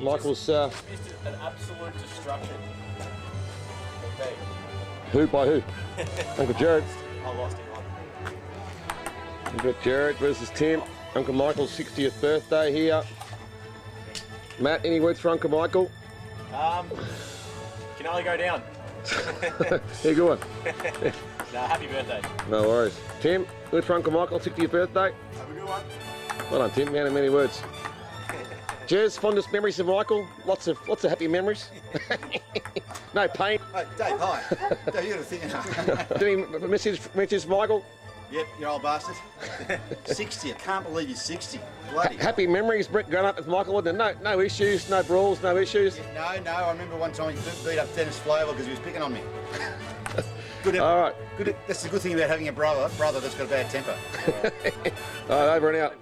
Michael's... An absolute destruction. Okay. Who by who? Uncle Jared. I lost him one. We've got Jared versus Tim. Uncle Michael's 60th birthday here. Matt, any words for Uncle Michael? Can only go down. Yeah, good one. No, happy birthday. No worries. Tim, words for Uncle Michael, 60th birthday. Have a good one. Well done, Tim. Many words. Jez, fondest memories of Michael? Lots of happy memories. No pain. Hey, Dave, hi. Dave, you got a thing. Doing message Michael? Yep, you old bastard. 60. I can't believe you're 60. Bloody. Happy memories, Brett, growing up with Michael, wasn't it? No issues, no brawls, no issues. Yeah, no. I remember one time he beat up Dennis Flavor because he was picking on me. Good. All right. Good. That's the good thing about having a brother that's got a bad temper. All right, over and out.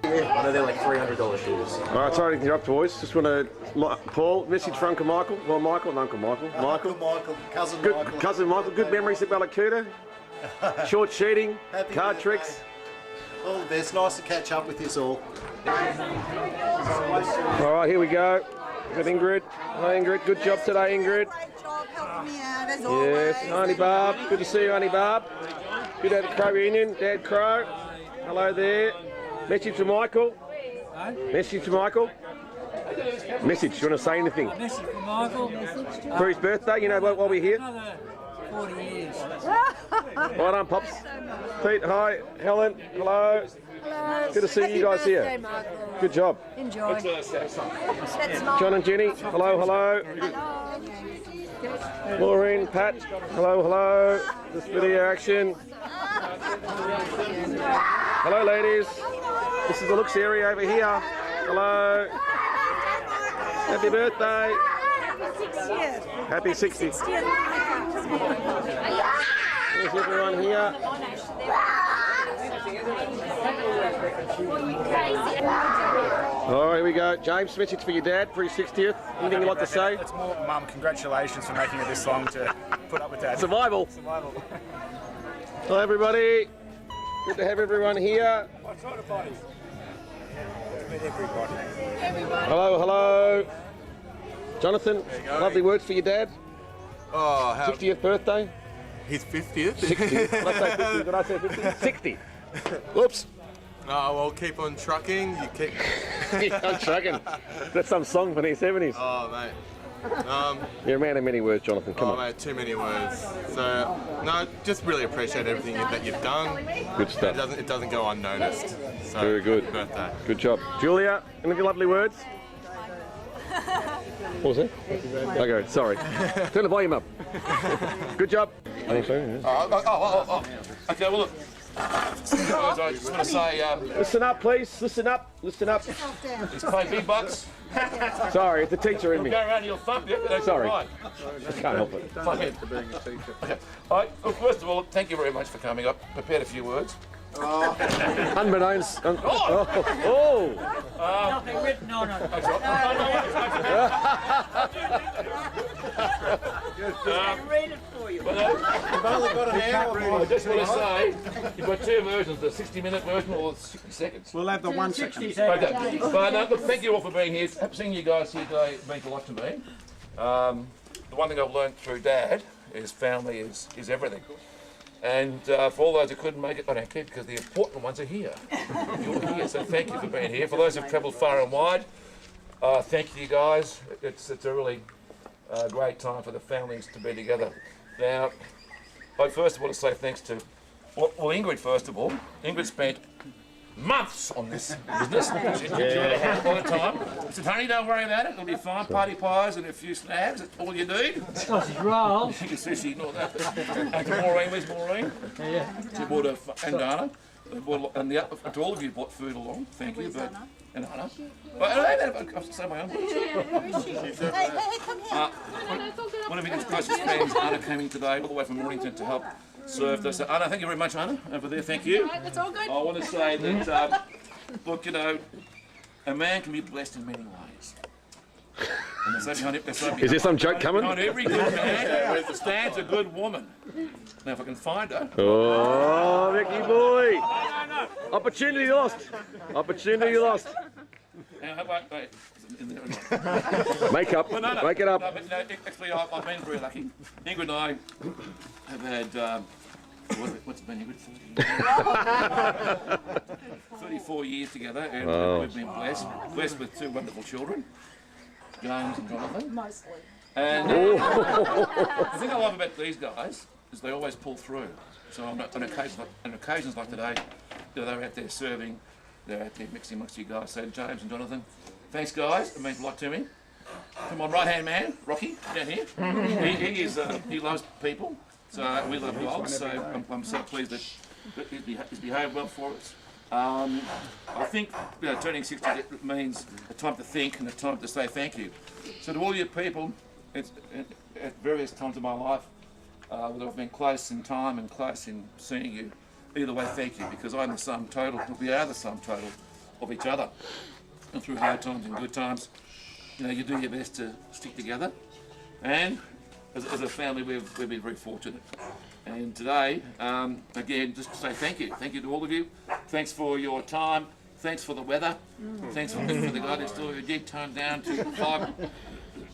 I know they're like $300 shoes. All right, sorry to interrupt, boys. Just want to, Paul, message for Uncle Michael. Well, Michael, not Uncle Michael. Uncle Michael, cousin Good, Michael. Cousin Michael, good memories at Ballacuda. Short sheeting, Happy card birthday. tricks. All the best. Nice to catch up with you all. All right, here we go. We've got Ingrid. Hi, Ingrid. Good job today, Ingrid. Great job helping me out as always. Yes, Auntie Barb. Good to see you, Auntie Barb. Good to have a Crow reunion. Dad Crow. Hello there. Message to Michael. Message to Michael. Message. Do you want to say anything? Message from Michael. For his birthday, you know while we're here. Another 40 years. Well done, Pops. Pete, hi. Helen, hello. Hello. Good to see you guys here. Happy birthday, Michael. Good job. Enjoy. That's John and Jenny, hello. Maureen, Pat, hello. This video action. Hello, ladies. This is the looks area over here. Hello. Happy birthday. Happy 60. There's everyone here. All right, here we go. James, message for your dad for his 60th. Anything you'd like to say? It's more, Mum, congratulations for making it this long to put up with Dad. Survival. Survival. Hello, everybody. Good to have everyone here. Hello. Jonathan, lovely words for your dad. Oh, how 60th birthday. his 50th? 60. Did I say 50? Did I say 50? 60. Whoops. Oh, well, keep on trucking. You keep. I'm chugging. That's some song from the 70s. Oh, mate. You're a man of many words, Jonathan. Come Oh, on. mate, too many words. So, no, just really appreciate everything that you've done. Good stuff. It doesn't go unnoticed. So, Very good. Happy birthday. Good job. Julia, any lovely words? What was that? Okay, sorry. Turn the volume up. Good job. I think so, yeah. Okay, well, look. I just want to say, Listen up, please. Listen up. he's paid big bucks. Sorry, it's the teacher in me. Go around, you'll fuck it. That's Sorry. all right. I can't help it. Fuck it. Okay. All right. Well, first of all, thank you very much for coming. I prepared a few words. Unbeknownst. Oh. Nothing written on it. Read it for you. You've only got an hour. I just want to say, you've got two versions, the 60-minute version or the 60 seconds. We'll have the 1 60 second. seconds. Okay. But look, thank you all for being here. Seeing you guys here today means a lot to me. The one thing I've learned through Dad is family is everything. And for all those who couldn't make it, I don't care because the important ones are here. You're here, so thank you for being here. For those who've travelled far and wide, thank you guys. It's a really great time for the families to be together. Now, I first want to say thanks to, well, Ingrid first of all. Ingrid spent months on this business. She had a hand all the time. I said, honey, don't worry about it. It'll be fine. Party pies and a few slabs. That's all you need. Sausage roll. She can sushi and all that. And to Maureen, where's Maureen? Yeah. She bought and Dana. They bought, and to all of you bought food along. Thank you. But, and Anna. But I'll say my own words. Hey, come here. One of Ingrid's closest friends, Anna, came in today all the way from Mornington to help serve us. Anna, thank you very much, Anna, over there. Thank you. That's all good. I want to say that, look, you know, a man can be blessed in many ways. And Is there some joke coming? Not every good man stands a good woman. Now, if I can find her. Oh, Mickey boy. Opportunity lost. Opportunity lost. Wait. Make up. No. Make it up. No, but no, actually, I've been very lucky. Ingrid and I have had, what's it been, Ingrid? 34 years together, and we've been blessed with two wonderful children, James and Jonathan. Mostly. And the thing I love about these guys is they always pull through. So on occasions like today, they're out there serving, they're out there mixing amongst you guys. So James and Jonathan, thanks guys, it means a lot to me. To my right-hand man, Rocky, down here. He loves people, so we love dogs, so I'm so pleased that he's behaved well for us. I think turning 60 means a time to think and a time to say thank you. So to all you people, at various times of my life, whether I've been close in time and close in seeing you, either way, thank you, because I'm the sum total, we are the sum total of each other. And through hard times and good times, you do your best to stick together. And as a family, we've been very fortunate. And today, again, just to say thank you. Thank you to all of you. Thanks for your time. Thanks for the weather. Thanks for the guy next door who did tone down to 5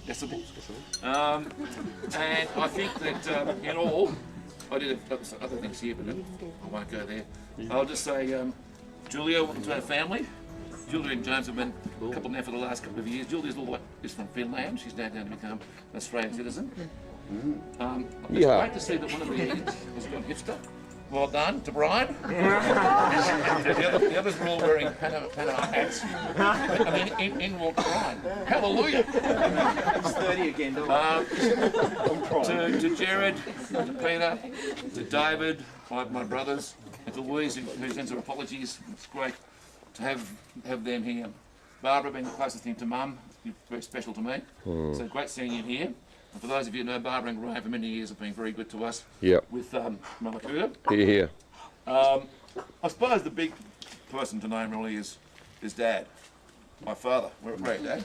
decibels. And I think that in all, I did other things here, but I won't go there. I'll just say, Julia, welcome to our family. Julia and James have been a couple now for the last couple of years. Julia's is from Finland. She's now going to become an Australian citizen. It's great to see that one of the kids has gone hipster. Well done to Brian. the others were all wearing Panama hats. And then in walked Brian. Hallelujah! It's 30 again, to Jared, to Peter, to David, my brothers, and to Louise, who sends her apologies. It's great to have them here. Barbara being the closest thing to Mum, very special to me. So great seeing you here. And for those of you who know Barbara and Graham for many years have been very good to us. Yep. With Malakuta. Here. I suppose the big person to name really is Dad, my father. We're a great Dad.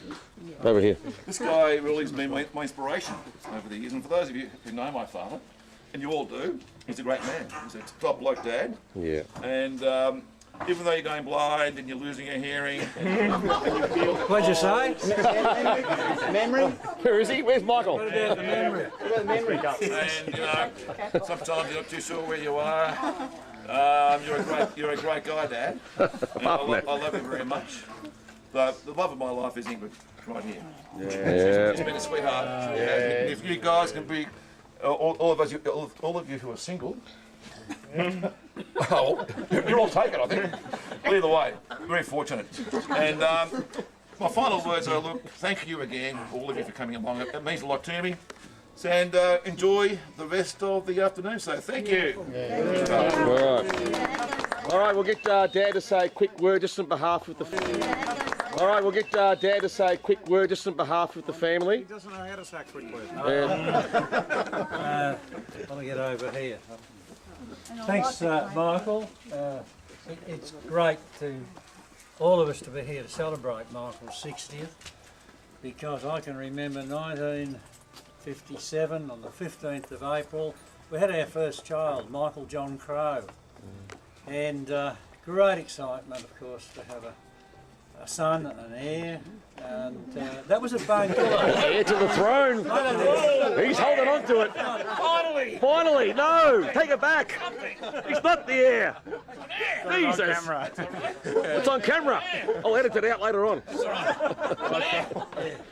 Over here. This guy really has been my inspiration over the years. And for those of you who know my father, and you all do, he's a great man. He's a top bloke Dad. Yeah. And even though you're going blind and you're losing your hearing, and you feel... What'd you say? Memory? Where is he? Where's Michael? What about the memory? What about the memory cup? And sometimes you're not too sure where you are. You're a great guy, Dad. And I love you very much. The love of my life is Ingrid, right here. Yeah. She's been a sweetheart. Yeah. If you guys can be, all of you who are single. Oh, you're all taken, I think. Either way, very fortunate. And my final words are, look, thank you again, all of you, for coming along. It means a lot to me. And enjoy the rest of the afternoon. So thank you. All right, we'll get Dad to say a quick word just on behalf of the family. All right, we'll get Dad to say a quick word just on behalf of the family. He doesn't know how to say a quick word. I'll get over here. Thanks, Michael. It's great to all of us to be here to celebrate Michael's 60th, because I can remember 1957 on the 15th of April, we had our first child, Michael John Crow, and great excitement, of course, to have a son and an heir, and that was at Bangilla. Heir to the throne. He's holding on to it. Finally, no, take it back. He's not the heir. Jesus. It's on camera. I'll edit it out later on.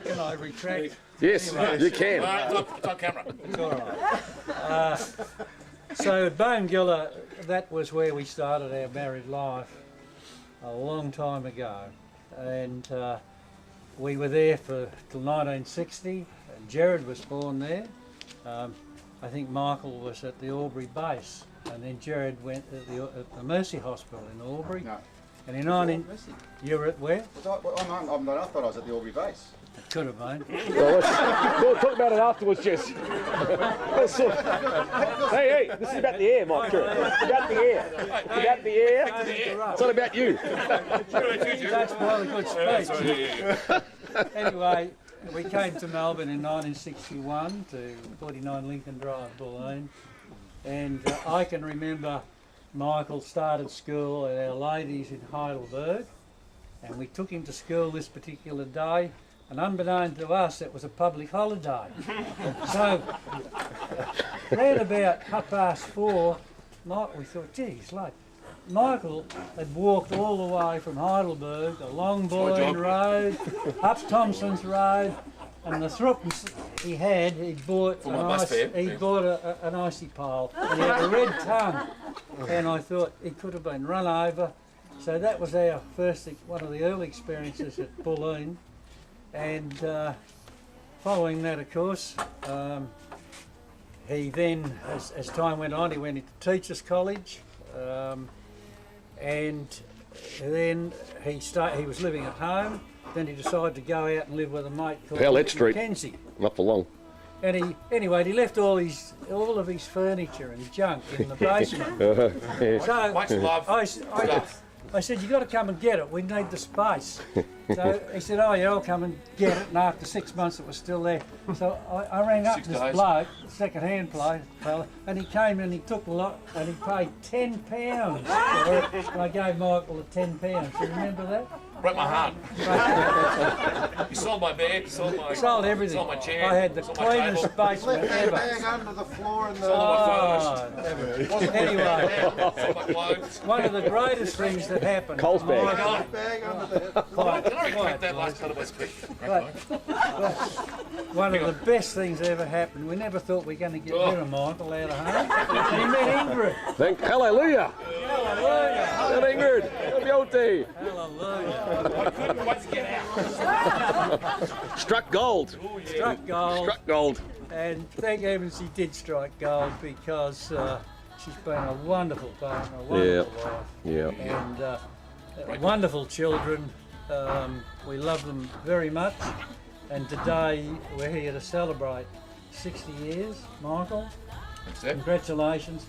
Can I retract? Yes, you can. It's on camera. It's all right. So at Bangilla, that was where we started our married life a long time ago, and we were there till 1960, and Jared was born there. I think Michael was at the Albury base, and then Jared went at the Mercy Hospital in Albury. No. And in you were at where? I thought I was at the Albury base. It could have been. We'll talk about it afterwards, Jess. Hey, this is about the air, Mike. It's about the air. It's about the air. It's not about you. That's not a good speech. Anyway, we came to Melbourne in 1961 to 49 Lincoln Drive, Bulleen, and I can remember Michael started school at Our Ladies in Heidelberg, and we took him to school this particular day, and unbeknown to us, it was a public holiday. So, round about 4:30, we thought, gee, it's late. Michael had walked all the way from Heidelberg, along Bulleen Road, up Thompson's Road, and the threepence he'd bought an icy pole, and he had a red tongue, and I thought he could have been run over. So that was our one of the early experiences at Bulleen, and following that, of course, he then, as time went on, he went into Teachers College, and then he was living at home. Then he decided to go out and live with a mate called Mackenzie. Not for long. And he left all of his furniture and junk in the basement. So Much love. I said, you got to come and get it. We need the space. So he said, oh yeah, I'll come and get it. And after 6 months, it was still there. So I rang up this bloke, second-hand fella, and he came and he took a lot, and he paid £10 for it. And I gave Michael the £10. Do you remember that? Broke my heart. You sold my bed, sold everything. Sold my chair. I had the cleanest basement ever. Bag under the floor and Sold all my photos. Anyway, Sold my clothes. one of the greatest things that happened. Coles bag. bag under the Can I retract that last part of my speech? One of the best things that ever happened. We never thought we were going to get rid of Michael out of home. And he met Ingrid. Hallelujah. Hallelujah. And Ingrid. Beauty. Hallelujah. I couldn't wait to get out. Struck gold. Struck gold. Struck gold. And thank heavens he did strike gold, because she's been a wonderful partner, a wonderful wife. Yeah. And wonderful children. We love them very much. And today we're here to celebrate 60 years, Michael. Congratulations.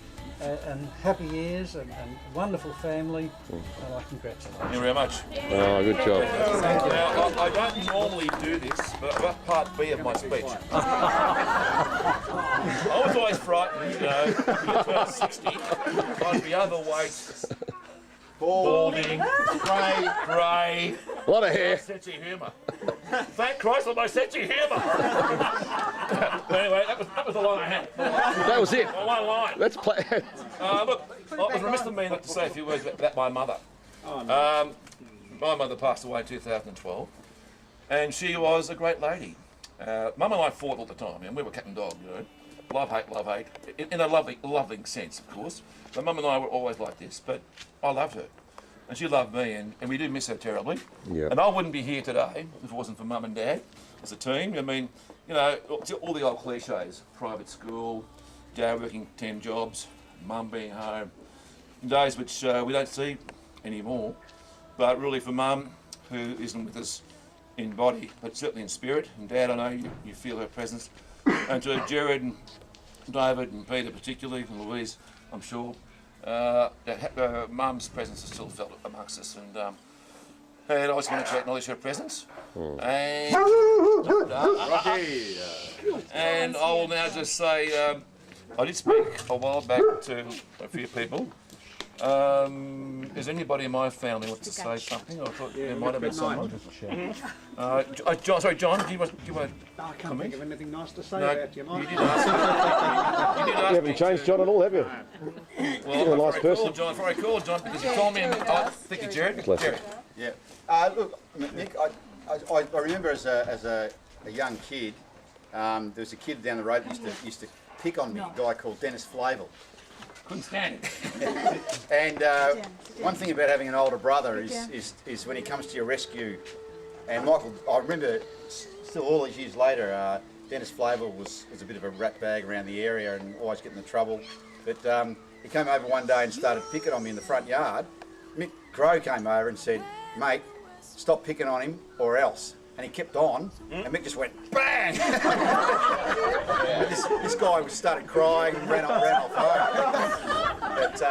And happy years, and wonderful family, and I congratulate you. Thank you very much. Oh, good job. Now, I don't normally do this, but I've got part B of my speech. I was always frightened, you turn 60, I'd be overweight, balding, grey, A lot of hair. sense of humour. Thank Christ for my sense of humour. But anyway, that was the line I had. That was it. My one line. Let's play. Look, it was remiss of me not to say a few words about my mother. My mother passed away in 2012, and she was a great lady. Mum and I fought all the time, and we were cat and dog, Love, hate, in a loving sense, of course. But Mum and I were always like this, but I loved her. And she loved me, and we do miss her terribly. Yeah. And I wouldn't be here today if it wasn't for Mum and Dad as a team. I mean, all the old cliches, private school, Dad working 10 jobs, Mum being home, days which we don't see anymore. But really for Mum, who isn't with us in body, but certainly in spirit, and Dad, I know you feel her presence, and to Jared and David and Peter particularly, and Louise, I'm sure, Mum's presence is still felt amongst us, and I just wanted to acknowledge her presence. And I will now just say, I did speak a while back to a few people. Is anybody in my family wants to say something? I thought there might have been someone. John, do you want to I can't think of anything nice to say No, about you, Mike. you did ask me. You haven't changed John at all, have you? Well, You're a nice person. Very cool, John, because you told me. Thank you, Jared. Bless you. Jared. Yeah. Look, Nick, I remember as a young kid, there was a kid down the road that used to pick on me, a guy called Dennis Flavel. Couldn't stand it. And one thing about having an older brother is when he comes to your rescue. And Michael, I remember still all these years later, Dennis Flavel was a bit of a rat bag around the area and always getting in trouble. But he came over one day and started picking on me in the front yard. Mick Crow came over and said, "Mate, stop picking on him or else." And he kept on, and Mick just went bang. But this guy started crying and ran off home. But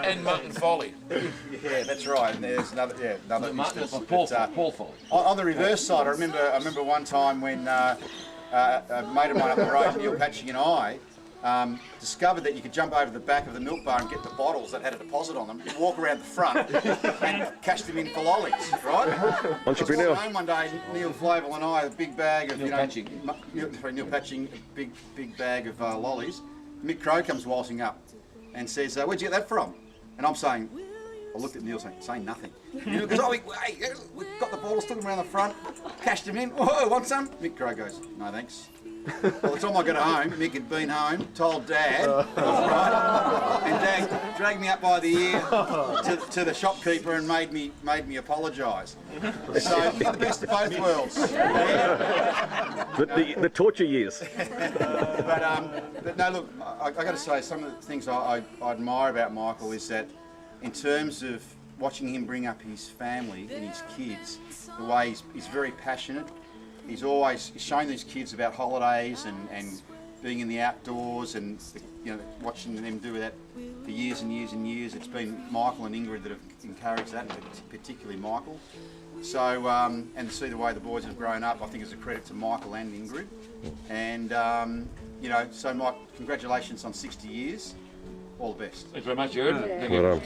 And Martin Foley. yeah, that's right. And there's another instance. Paul But, Foley. on the reverse side, I remember one time when a mate of mine up the road, Neil Patchy and I, discovered that you could jump over the back of the milk bar and get the bottles that had a deposit on them, walk around the front and cash them in for lollies, right? Entrepreneur. I was home one day, Neil Flavel and I, a big bag of, Neil Patching. Neil Patching, a big bag of lollies. Mick Crow comes waltzing up and says, where'd you get that from? And I'm saying, I looked at Neil saying nothing. Neil goes, oh, we got the bottles, took them around the front, cashed them in. Whoa, want some? Mick Crow goes, no thanks. By the time I got home, Mick had been home, told Dad, right, and Dad dragged me up by the ear to the shopkeeper and made me apologise. So you get the best of both worlds. The torture years. But no, look, I got to say, some of the things I admire about Michael is that in terms of watching him bring up his family and his kids, the way he's very passionate. He's shown these kids about holidays and being in the outdoors and watching them do that for years and years and years. It's been Michael and Ingrid that have encouraged that, particularly Michael. So and to see the way the boys have grown up, I think is a credit to Michael and Ingrid. And so Mike, congratulations on 60 years. All the best. Thanks very much, Jared. Thank you.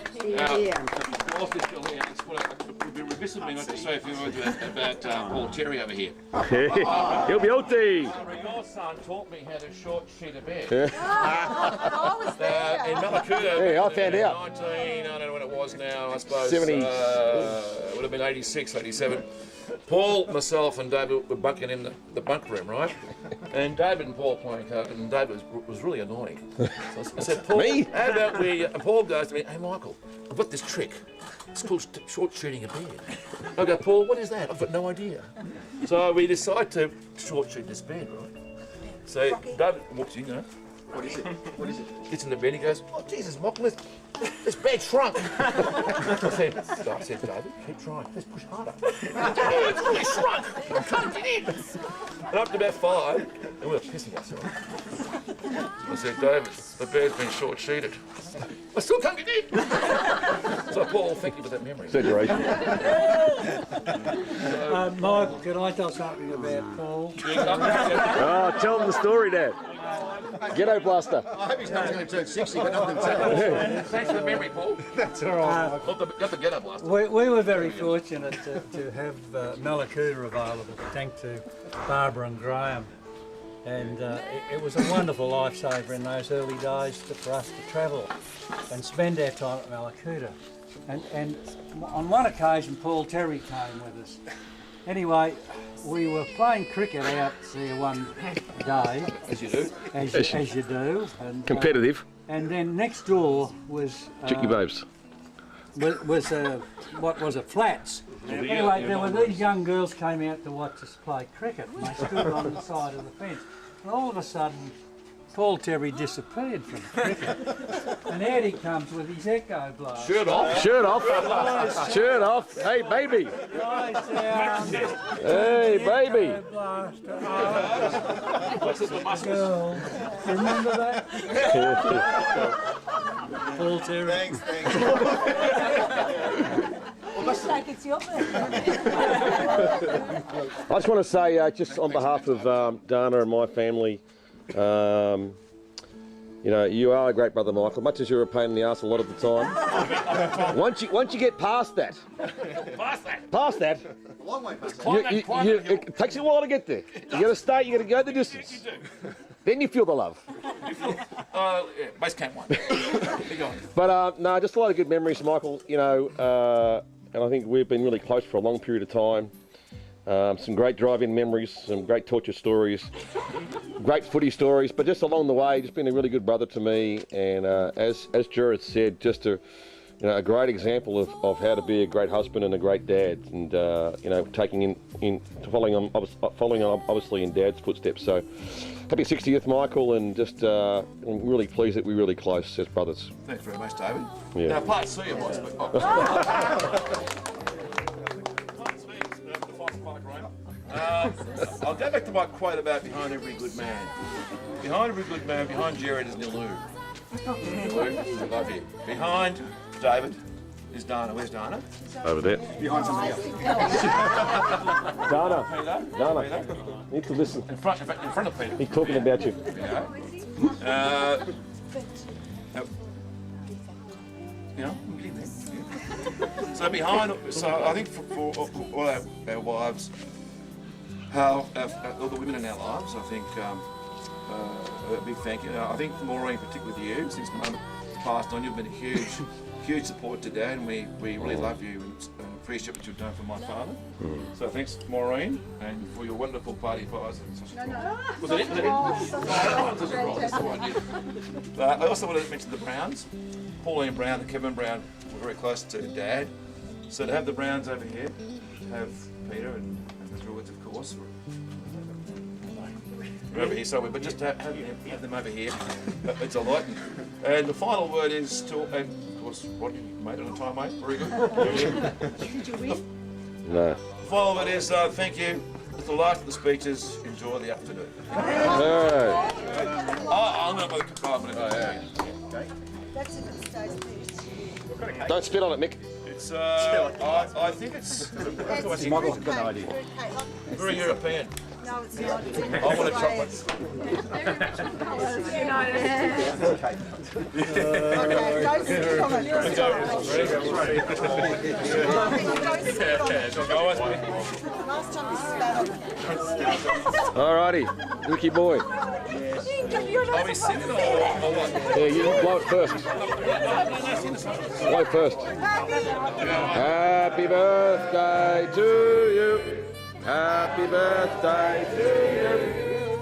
Whilst they're still here, it would be remiss of me not to say a few words about Paul Terry over here. He'll be out there. Your son taught me how to short sheet a bed. I was there. In Malakuta, Yeah, I found out. 19, I don't know when it was now, I suppose. 70. It would have been 86, 87. Paul, myself and David were bunking in the bunk room, right? And David and Paul playing cards, and David was really annoying. So I said, Paul, Me? how about we... And Paul goes to me, hey Michael, I've got this trick. It's called short shooting a bed. I go, Paul, what is that? I've got no idea. So we decide to short shoot this bed, right? So David walks in, What is it? What is it? gets in the bed, he goes, oh Jesus, Michael, this bed shrunk. I said, David, keep trying, just push harder. It's really shrunk, I can't get in. And up to about 5, and we were pissing ourselves. I said, David, the bed's been short-sheeted. I still can't get in. So Paul, thank you for that memory. Exaggeration. Michael, can I tell something about Paul? Oh, tell them the story, Dad. Ghetto Blaster. I hope he's not going to turn 60, but not himself. Thanks for the memory, Paul. That's all right. Not the get-up last. We were very fortunate to have Malakuta available, thanks to Barbara and Graham. And it was a wonderful lifesaver in those early days for us to travel and spend our time at Malakuta. And on one occasion, Paul Terry came with us. Anyway, we were playing cricket out there one day. As you do. As you do. And, Competitive. and then next door was... Chicky Babes. what was it, flats. Anyway, there were these young girls came out to watch us play cricket, and they stood on the side of the fence. And all of a sudden, Paul Terry disappeared from cricket, and out he comes with his echo blast. Shirt off. Shirt off. Shirt off. Hey, baby. Hey, baby. Echo blaster. Girl. Remember that? Paul Terry. Thanks. Looks like it's your birthday. I just want to say, just on behalf of Dana and my family, you are a great brother, Michael. Much as you're a pain in the ass a lot of the time, once you get past that, A long way past it takes you a while to get there. You got to stay. You got to go the distance. Then you feel the love. Base camp 1. Big on. But no, just a lot of good memories, Michael. And I think we've been really close for a long period of time. Some great drive-in memories, some great torture stories, great footy stories, but just along the way, just been a really good brother to me. And as Jared said, just a great example of how to be a great husband and a great dad, and following on obviously in Dad's footsteps. So happy 60th, Michael, and just I'm really pleased that we're really close as brothers. Thanks very much, David. Yeah. Now, part C of my speech. I'll go back to my quote about behind every good man. Behind every good man, behind Jared is Nilu. Nilu, I love you. Behind David is Dana. Where's Dana? Over there. Behind something else. Dana. Peter. Dana. Peter. Need to listen. In front of Peter. He's talking about you. Yeah. You know, I'm getting there. Yeah. So behind, so I think for all our wives, all the women in our lives, I think a big thank you. I think Maureen, particularly with you, since Mum passed on, you've been a huge support to Dad, and we really love you and appreciate what you've done for my father. So thanks, Maureen, and for your wonderful party pies and sausage rolls. Was it? I also want to mention the Browns. Pauline Brown and Kevin Brown were very close to Dad. So to have the Browns over here, to have Peter and the Druids, of course, are over here somewhere, but just to have them over here, it's a lot. And the final word is to, and of course, what, you made it on time, mate? Very good. Did you win? No. The final word is thank you. It's the last of the speeches. Enjoy the afternoon. Alright. I'm going to put the carbon in there. That's if it stays there. Don't spit on it, Mick. It's, I think it's Michael's got an idea. very European. No, it's not. It's in I want a chocolate. Okay, don't sit on it. Don't sit on it. Last time you spat on it. Alrighty. Ricky boy. Are we singing or what? Yeah, you blow it first. Blow first. Happy birthday to you. Happy birthday to you.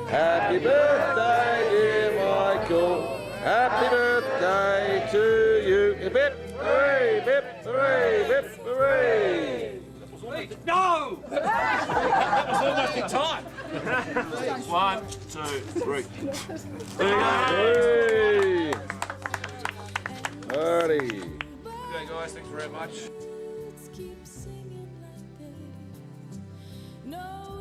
Happy birthday, dear Michael. Happy birthday to you. A bip, hooray, bip, hooray, bip, hooray. No! That was almost in time. 1, 2, 3. There you go. Hooray. Alrighty. Okay, guys, thanks very much. Let's keep singing like this. No